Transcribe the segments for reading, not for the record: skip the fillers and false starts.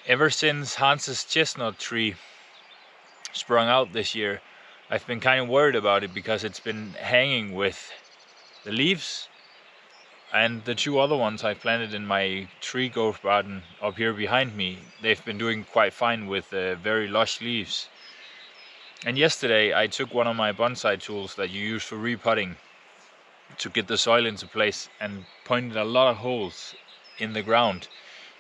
Ever since Hans's chestnut tree sprung out this year, I've been kind of worried about it because it's been hanging with the leaves, and the two other ones I planted in my tree growth garden up here behind me, they've been doing quite fine with very lush leaves. And yesterday I took one of my bonsai tools that you use for repotting to get the soil into place and pointed a lot of holes in the ground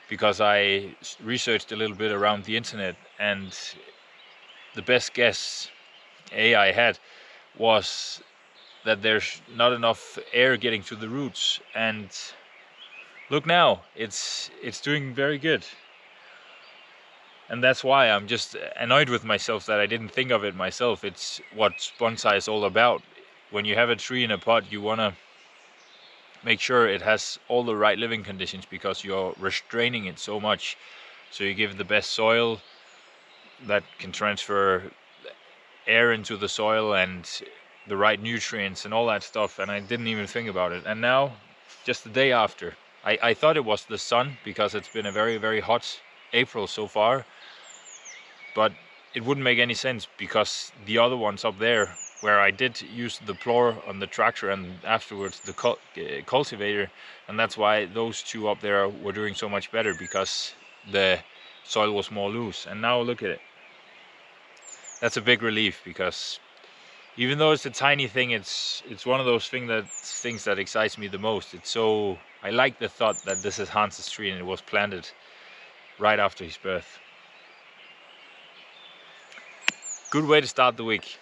because I researched a little bit around the internet, and the best guess I had was that there's not enough air getting to the roots. And look now, it's doing very good. And that's why I'm just annoyed with myself that I didn't think of it myself. It's what bonsai is all about. When you have a tree in a pot, you want to make sure it has all the right living conditions because you're restraining it so much. So you give it the best soil that can transfer air into the soil and the right nutrients and all that stuff. And I didn't even think about it. And now, just the day after, I thought it was the sun because it's been a very, very hot April so far. But it wouldn't make any sense because the other ones up there, where I did use the plow on the tractor and afterwards the cultivator, and that's why those two up there were doing so much better because the soil was more loose. And now look at it. That's a big relief because even though it's a tiny thing, it's one of those things that excites me the most. It's so, I like the thought that this is Hans's tree and it was planted right after his birth. Good way to start the week.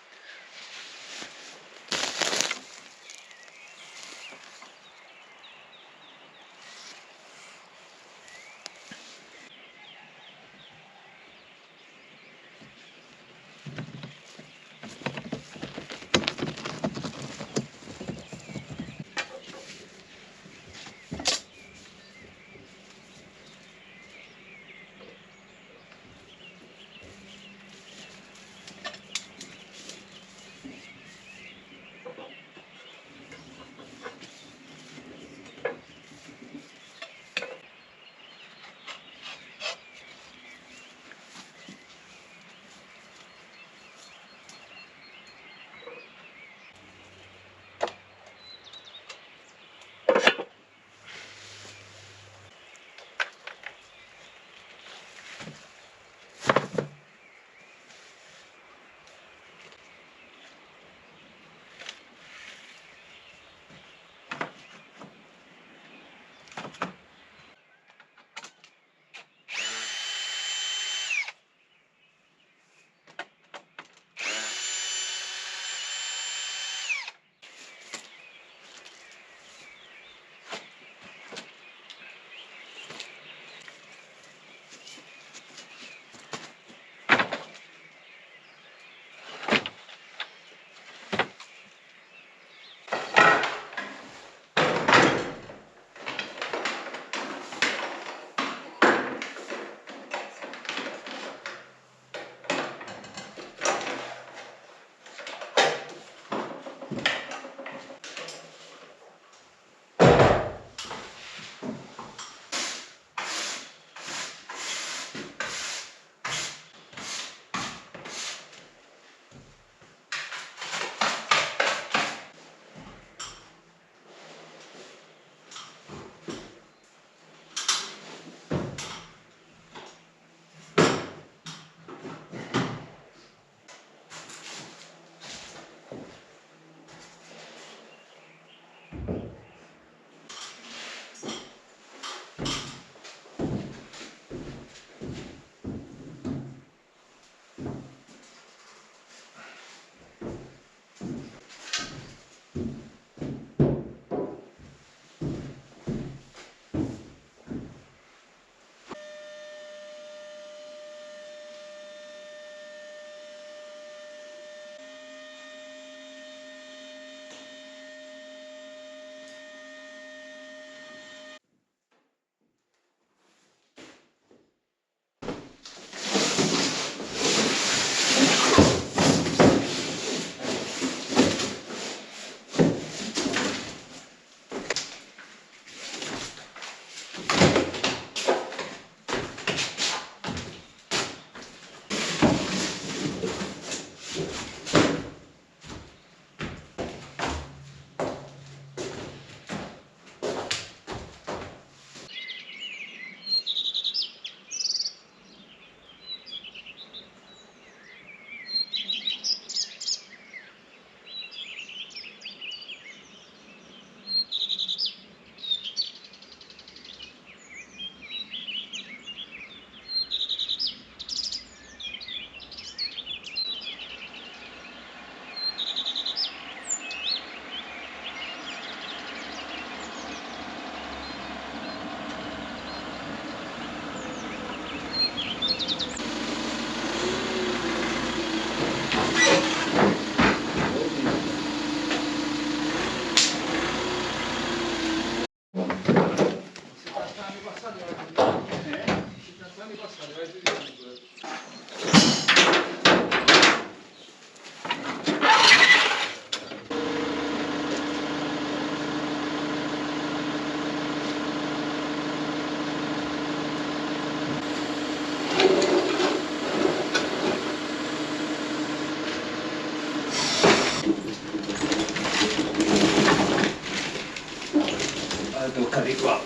qua.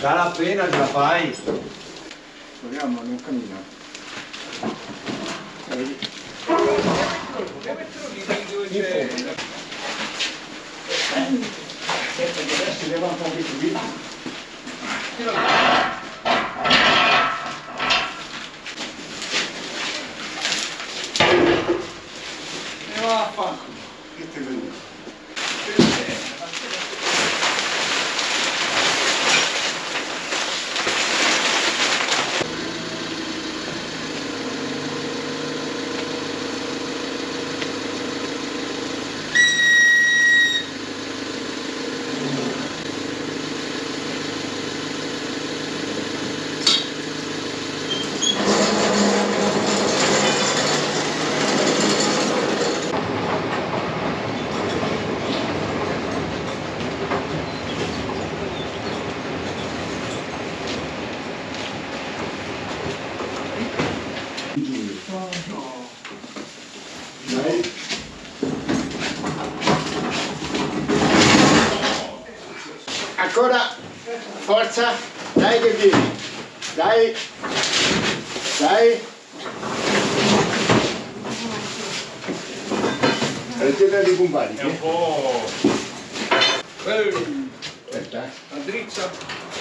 Cala appena ce la fai. Proviamo, non cammina. Vedi? Aspetta che adesso leva un po' di qui. E vaffanculo. Che te venuto? Ancora, forza, dai che vieni, dai, dai. Prendete di pumpati. È un po'... Aspetta. La drizza?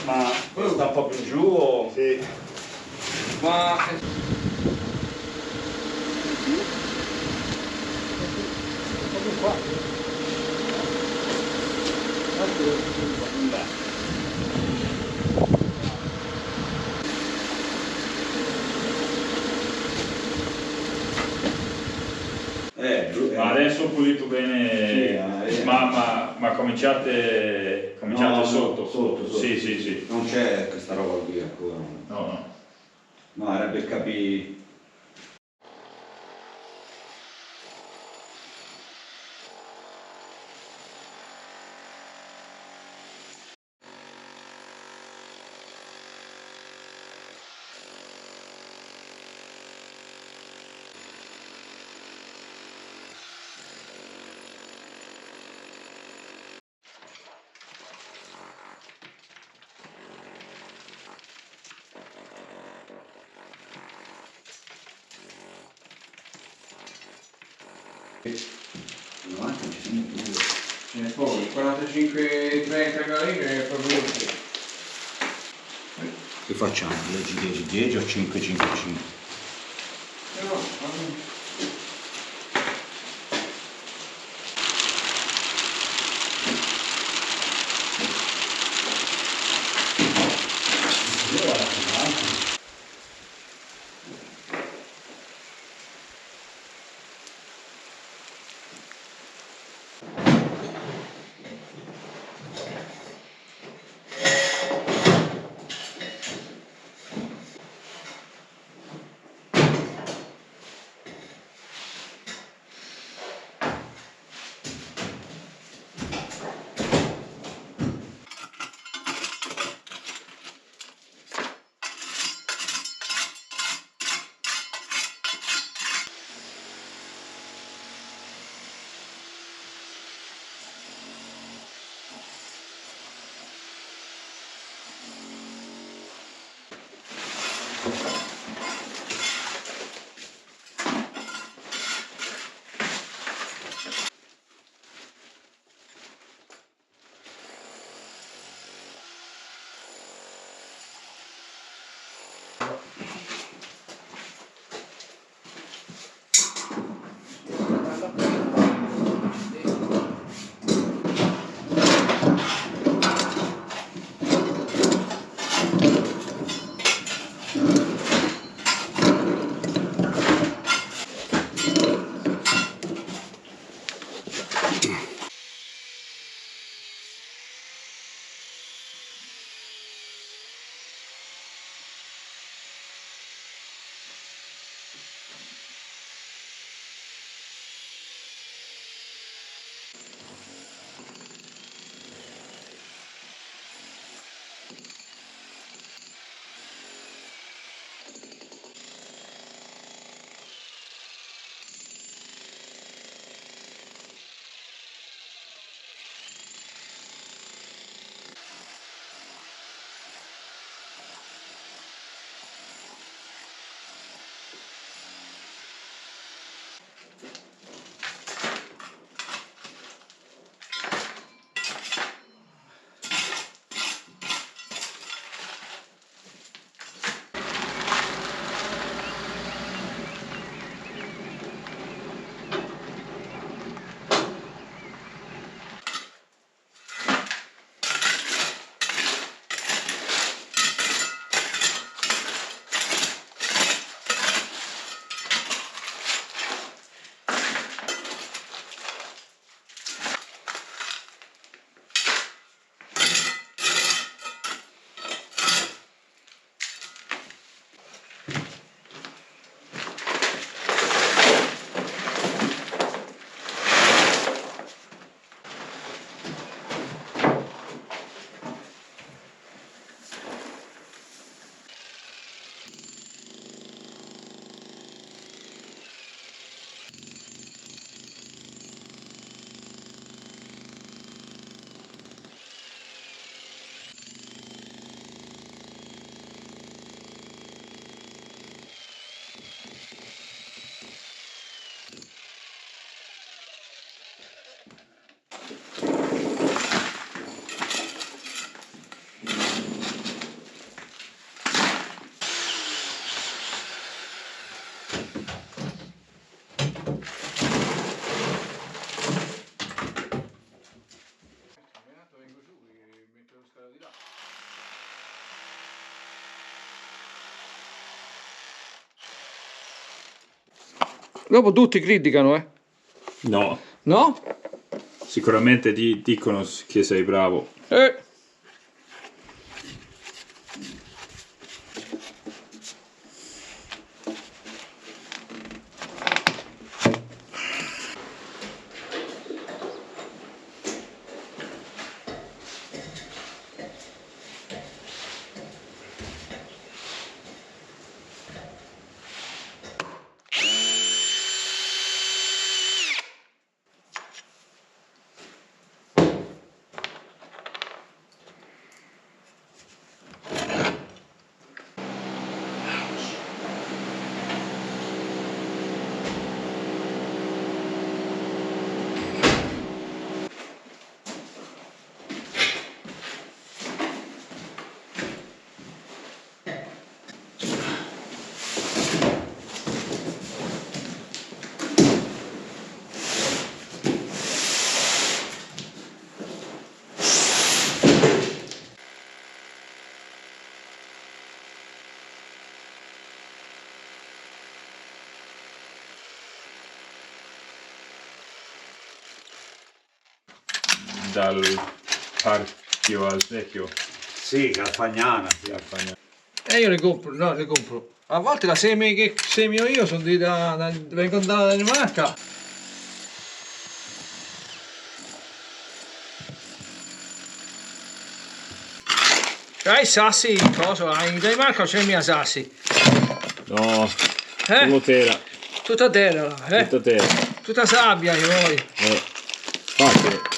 Ma sta un po' più giù o... Sì. Ma... Ma adesso ho pulito bene, sì, ma cominciate No, sotto. sotto. Sì, sì, sì. Non c'è questa roba qui ancora. No, no. No, era per capire. No, non ci sono più. Ce n'è poco, 45-30 galline è proprio così. Che facciamo? 10 o 5. Dopo tutti criticano, eh? No, No? sicuramente dicono che sei bravo. Dal Parchio al Vecchio. Sì, Calfagnana. Sì. Io le compro, no, le compro. A volte la seme che semino io sono vengono dalla Danimarca. Hai sassi, cosa? Hai in Danimarca o c'è mia sassi? No, Eh? terra. Tutta terra, eh? Tutta terra. Tutta sabbia che vuoi. Facile.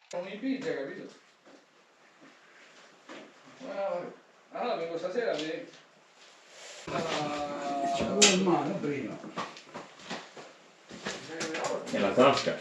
Sono in pizza, capito? Allora vengo stasera a vedere. C'avevo in mano prima. Nella tasca.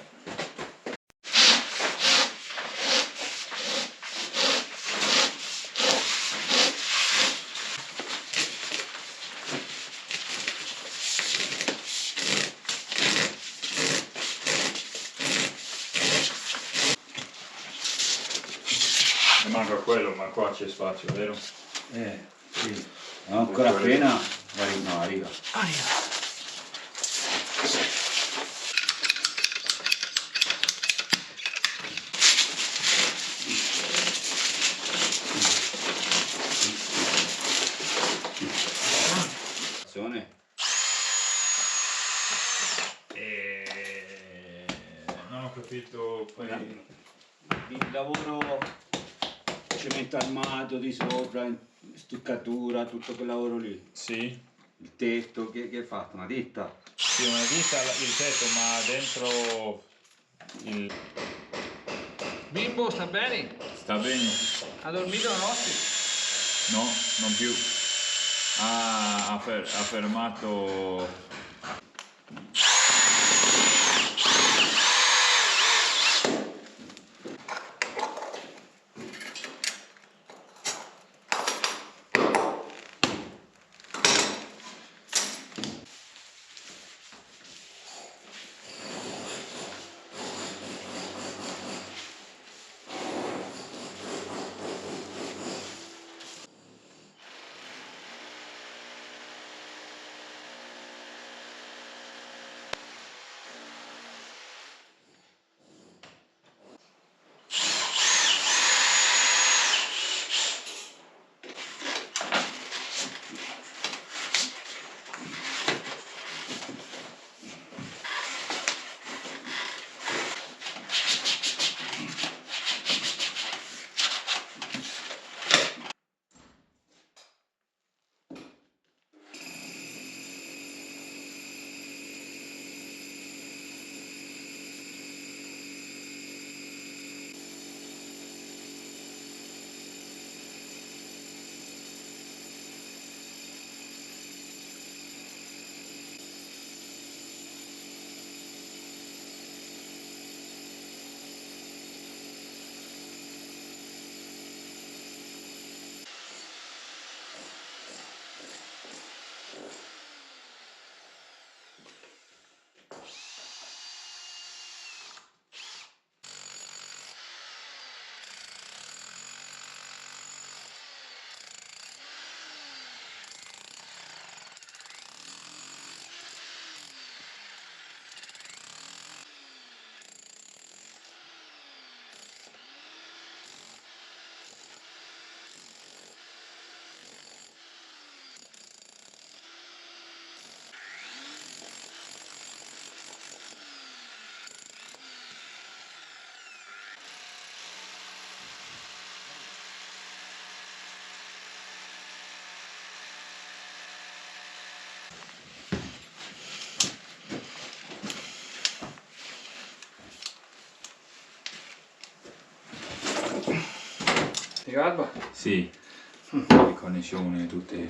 manca quello, ma qua c'è spazio, vero? Sì. Non ancora appena. No, arriva. Non ho capito poi. Il lavoro cemento armato di sopra, stuccatura, tutto quel lavoro lì. Sì. Il tetto, che hai fatto? Una ditta? Sì, una vita il tetto, ma dentro il... Bimbo, sta bene? Sta bene? Ha dormito la notte? No, non più. Ha fermato... Ti calma? Sì, le connessioni tutte...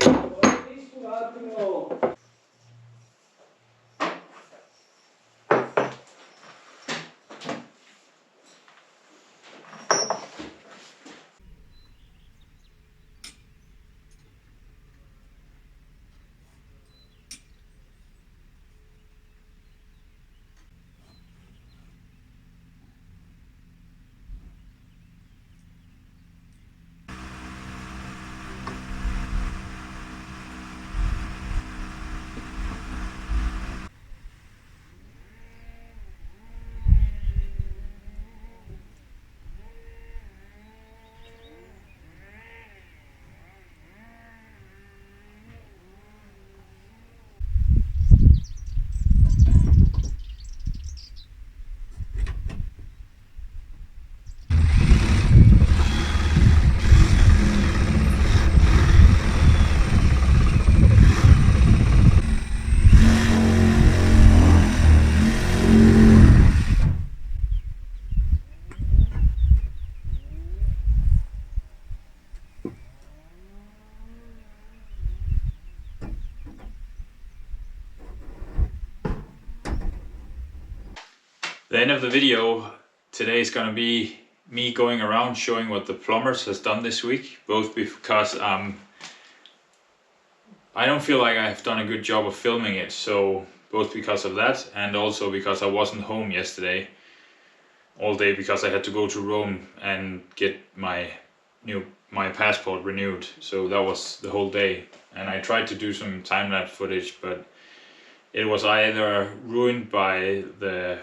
The end of the video today is gonna be me going around showing what the plumbers has done this week, both because I don't feel like I've done a good job of filming it, so both because of that and also because I wasn't home yesterday all day because I had to go to Rome and get my my passport renewed, so that was the whole day. And I tried to do some time-lapse footage, but it was either ruined by the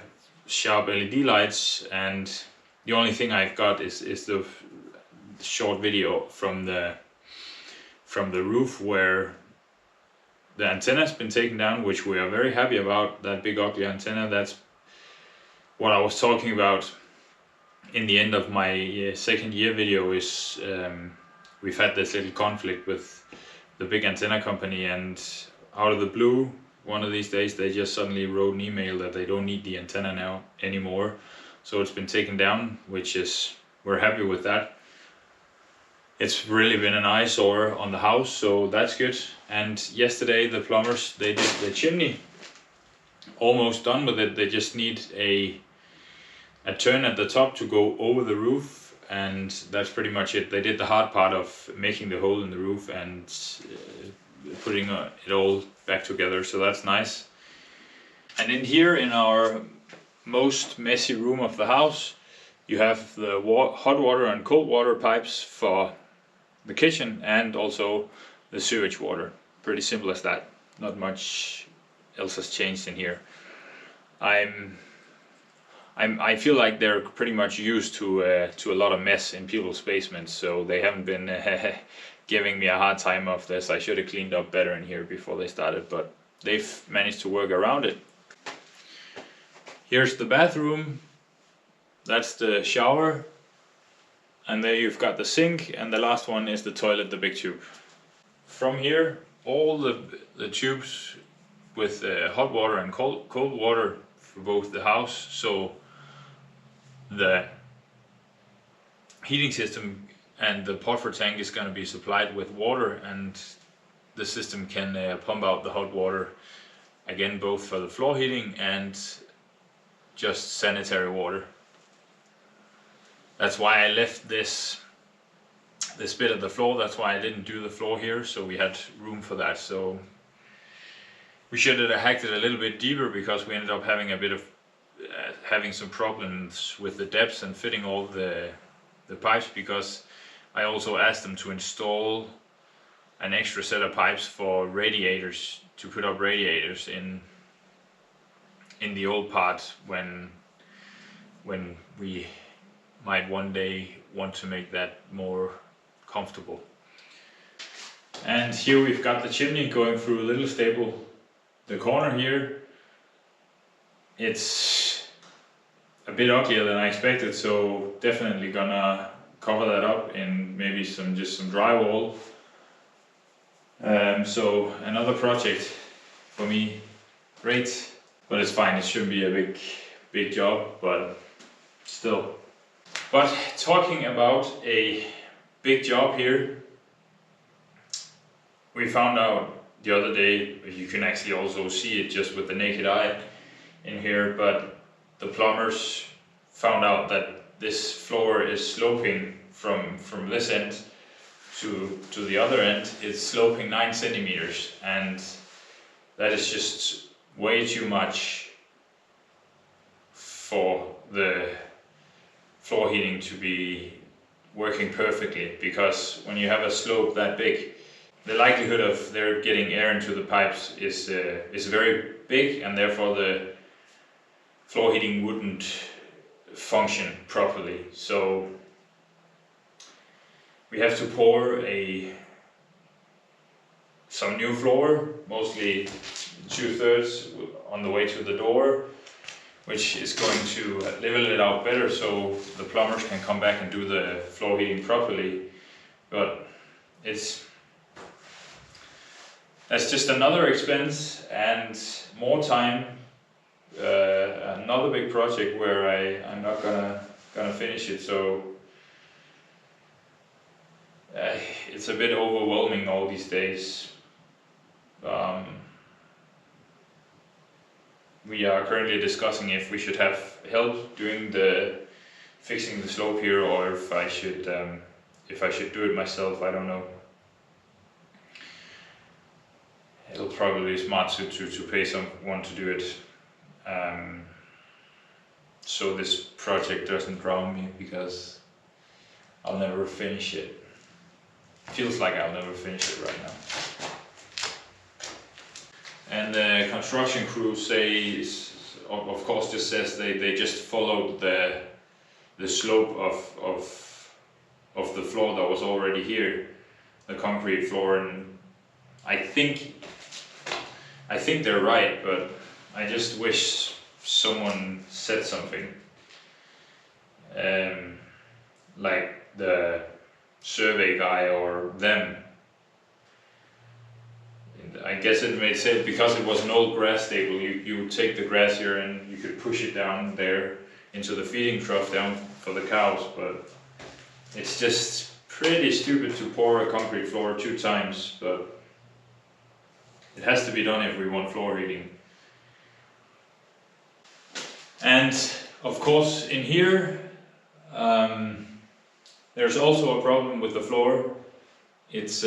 sharp LED lights, and the only thing I've got is the short video from the roof where the antenna has been taken down, which we are very happy about. That big ugly antenna, that's what I was talking about in the end of my second year video. Is we've had this little conflict with the big antenna company, and out of the blue, one of these days they just suddenly wrote an email that they don't need the antenna now anymore. So it's been taken down, which is, we're happy with that. It's really been an eyesore on the house, so that's good. And yesterday the plumbers, they did the chimney, almost done with it. They just need a turn at the top to go over the roof, and that's pretty much it. They did the hard part of making the hole in the roof and putting it all back together, so that's nice. And in here, in our most messy room of the house, you have the hot water and cold water pipes for the kitchen, and also the sewage water. Pretty simple as that. Not much else has changed in here. I feel like they're pretty much used to a lot of mess in people's basements, so they haven't been giving me a hard time of this. I should have cleaned up better in here before they started, but they've managed to work around it. Here's the bathroom. That's the shower. And there you've got the sink, and the last one is the toilet, the big tube. From here, all the tubes with hot water and cold water for both the house, so the heating system and the portrait tank is going to be supplied with water, and the system can pump out the hot water, again both for the floor heating and just sanitary water. That's why I left this bit of the floor. That's why I didn't do the floor here, so we had room for that. So we should have hacked it a little bit deeper, because we ended up having a bit of having some problems with the depths and fitting all the pipes, because I also asked them to install an extra set of pipes for radiators, to put up radiators in the old part when we might one day want to make that more comfortable. And here we've got the chimney going through a little stable. The corner here, it's a bit uglier than I expected, so definitely gonna cover that up in maybe just some drywall. So another project for me. Great, but it's fine. It shouldn't be a big job, but still. But talking about a big job here, we found out the other day, you can actually also see it just with the naked eye in here, but the plumbers found out that this floor is sloping from this end to the other end. It's sloping 9 centimeters, and that is just way too much for the floor heating to be working perfectly, because when you have a slope that big, the likelihood of there getting air into the pipes is very big, and therefore the floor heating wouldn't function properly. So we have to pour some new floor, mostly 2/3 on the way to the door, which is going to level it out better, so the plumbers can come back and do the floor heating properly. But that's just another expense and more time. Another big project where I'm not gonna finish it, so it's a bit overwhelming all these days. We are currently discussing if we should have help doing fixing the slope here, or if I should do it myself. I don't know. It'll probably be smart to pay someone to do it, so this project doesn't drown me, because I'll never finish it. Feels like I'll never finish it right now. And the construction crew says, of course, just says they just followed the slope of the floor that was already here, the concrete floor, and I think they're right, but I just wish someone said something, like the survey guy or them. I guess it made sense because it was an old grass stable. You would take the grass here and you could push it down there into the feeding trough down for the cows, but it's just pretty stupid to pour a concrete floor 2 times, but it has to be done if we want floor heating. And of course in here there's also a problem with the floor. It's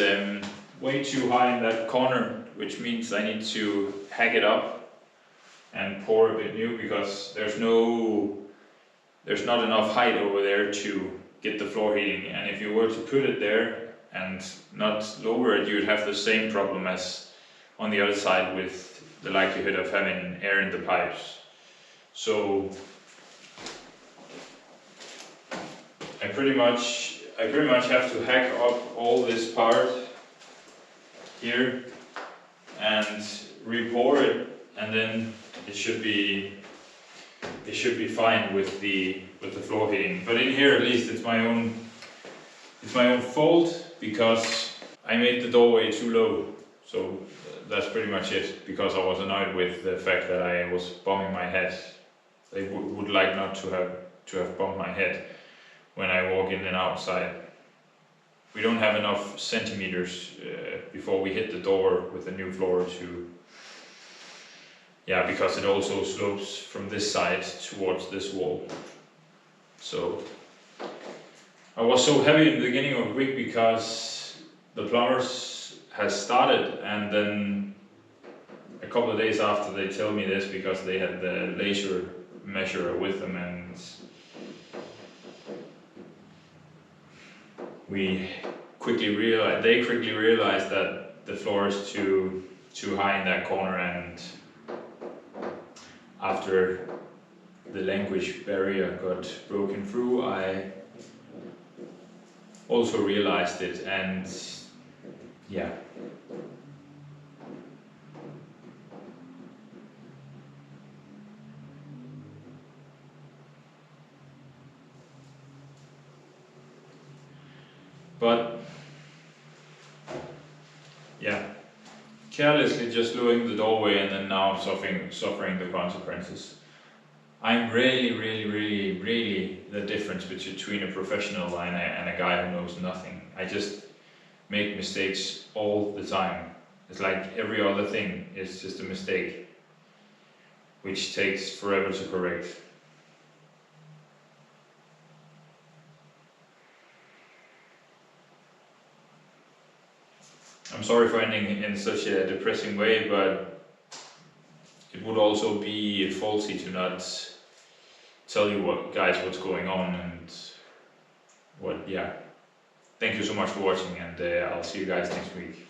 way too high in that corner, which means I need to hack it up and pour a bit new because there's not enough height over there to get the floor heating, and if you were to put it there and not lower it, you would have the same problem as on the other side with the likelihood of having air in the pipes. So I pretty much have to hack up all this part here and re-pour it, and then it should be fine with the floor heating. But in here, at least, it's my own fault because I made the doorway too low. So that's pretty much it, because I was annoyed with the fact that I was bumping my head. They would like not to have bumped my head when I walk in and outside. We don't have enough centimeters before we hit the door with the new floor to, because it also slopes from this side towards this wall. So I was so heavy in the beginning of the week because the plumbers has started, and then a couple of days after they tell me this because they had the laser measurer with them, and they quickly realized that the floor is too high in that corner, and after the language barrier got broken through, I also realized it, and yeah. But yeah, carelessly just doing the doorway and then now suffering the consequences. I'm really the difference between a professional and a guy who knows nothing. I just make mistakes all the time. It's like every other thing is just a mistake, which takes forever to correct. I'm sorry for ending in such a depressing way, but it would also be faulty to not tell you what's going on and what. Thank you so much for watching, and I'll see you guys next week.